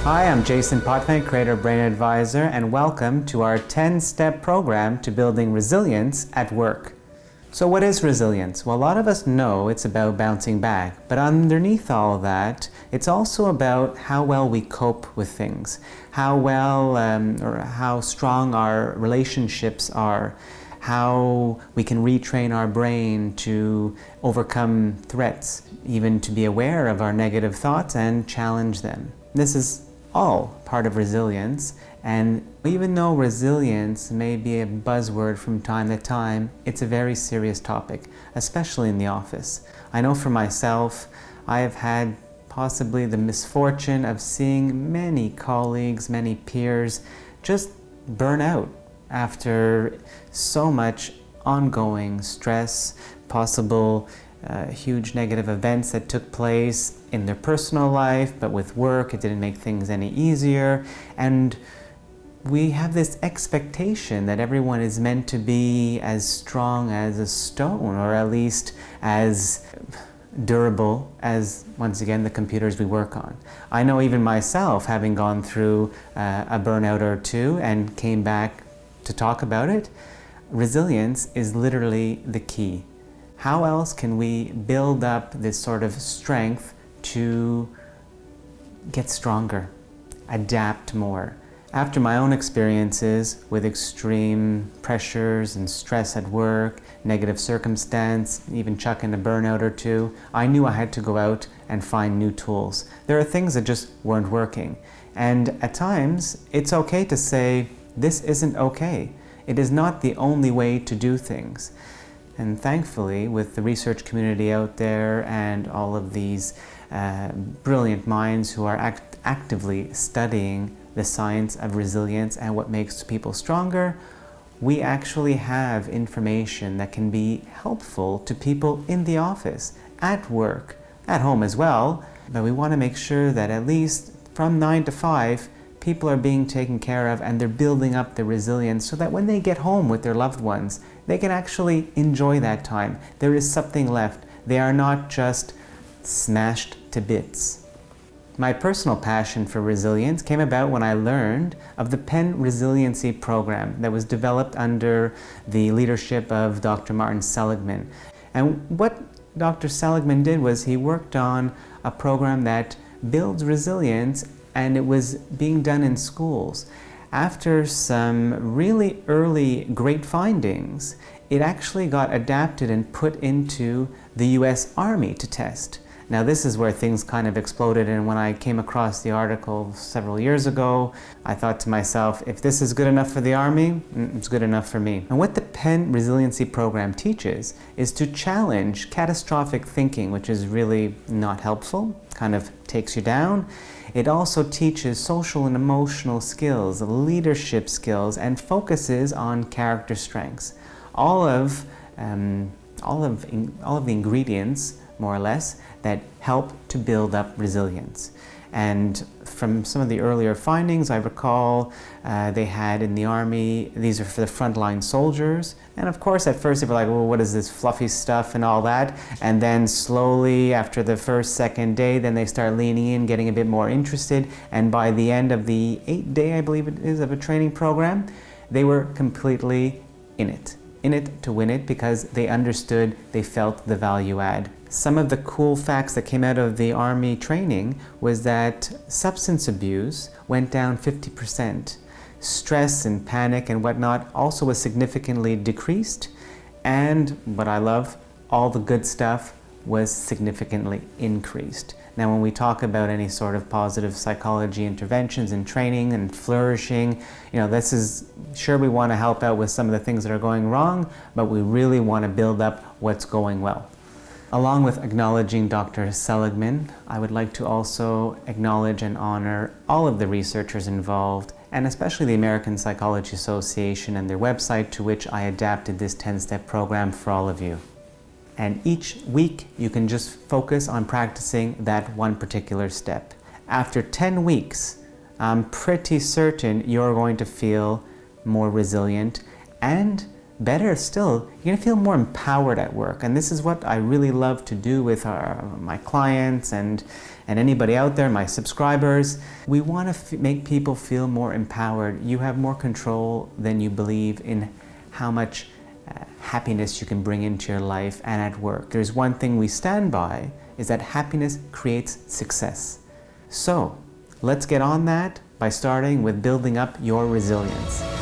Hi, I'm Jason Potvin, Creator Brain Advisor, and welcome to our 10-step program to building resilience at work. So what is resilience? Well, a lot of us know it's about bouncing back, but underneath all of that, it's also about how well we cope with things, how well or how strong our relationships are, how we can retrain our brain to overcome threats, even to be aware of our negative thoughts and challenge them. This is all part of resilience, and even though resilience may be a buzzword from time to time, it's a very serious topic, especially in the office. I know for myself, I have had possibly the misfortune of seeing many colleagues, many peers just burn out after so much ongoing stress, possible huge negative events that took place in their personal life, but with work it didn't make things any easier. And we have this expectation that everyone is meant to be as strong as a stone, or at least as durable as, once again, the computers we work on. I know even myself, having gone through a burnout or two and came back to talk about it, resilience is literally the key. How else can we build up this sort of strength to get stronger, adapt more? After my own experiences with extreme pressures and stress at work, negative circumstance, even chucking a burnout or two, I knew I had to go out and find new tools. There are things that just weren't working. And at times, it's okay to say, this isn't okay. It is not the only way to do things. And thankfully, with the research community out there and all of these brilliant minds who are actively studying the science of resilience and what makes people stronger, we actually have information that can be helpful to people in the office, at work, at home as well. But we want to make sure that at least from 9 to 5, people are being taken care of and they're building up the resilience so that when they get home with their loved ones, they can actually enjoy that time. There is something left. They are not just smashed to bits. My personal passion for resilience came about when I learned of the PENN Resiliency program that was developed under the leadership of Dr. Martin Seligman. And what Dr. Seligman did was he worked on a program that builds resilience, and it was being done in schools. After some really early great findings, it actually got adapted and put into the US Army to test. Now this is where things kind of exploded, and when I came across the article several years ago, I thought to myself, if this is good enough for the Army, it's good enough for me. And what the PENN Resiliency program teaches is to challenge catastrophic thinking, which is really not helpful, kind of takes you down. It also teaches social and emotional skills, leadership skills, and focuses on character strengths. All of the ingredients, more or less, that help to build up resilience. And from some of the earlier findings, I recall they had in the Army, these are for the frontline soldiers. And of course, at first they were like, well, what is this fluffy stuff and all that? And then slowly, after the first, second day, then they start leaning in, getting a bit more interested. And by the end of the 8th day, I believe it is, of a training program, they were completely in it to win it, because they understood, they felt the value add. Some of the cool facts that came out of the Army training was that substance abuse went down 50%. Stress and panic and whatnot also was significantly decreased. And what I love, all the good stuff was significantly increased. Now, when we talk about any sort of positive psychology interventions and training and flourishing, this is, sure, we want to help out with some of the things that are going wrong, but we really want to build up what's going well. Along with acknowledging Dr. Seligman, I would like to also acknowledge and honor all of the researchers involved, and especially the American Psychology Association and their website, to which I adapted this 10-step program for all of you. And each week, you can just focus on practicing that one particular step. After 10 weeks, I'm pretty certain you're going to feel more resilient, and better still, you're gonna feel more empowered at work. And this is what I really love to do with my clients and anybody out there, my subscribers. We want to make people feel more empowered. You have more control than you believe in how much happiness you can bring into your life and at work. There's one thing we stand by, is that happiness creates success. So let's get on that by starting with building up your resilience.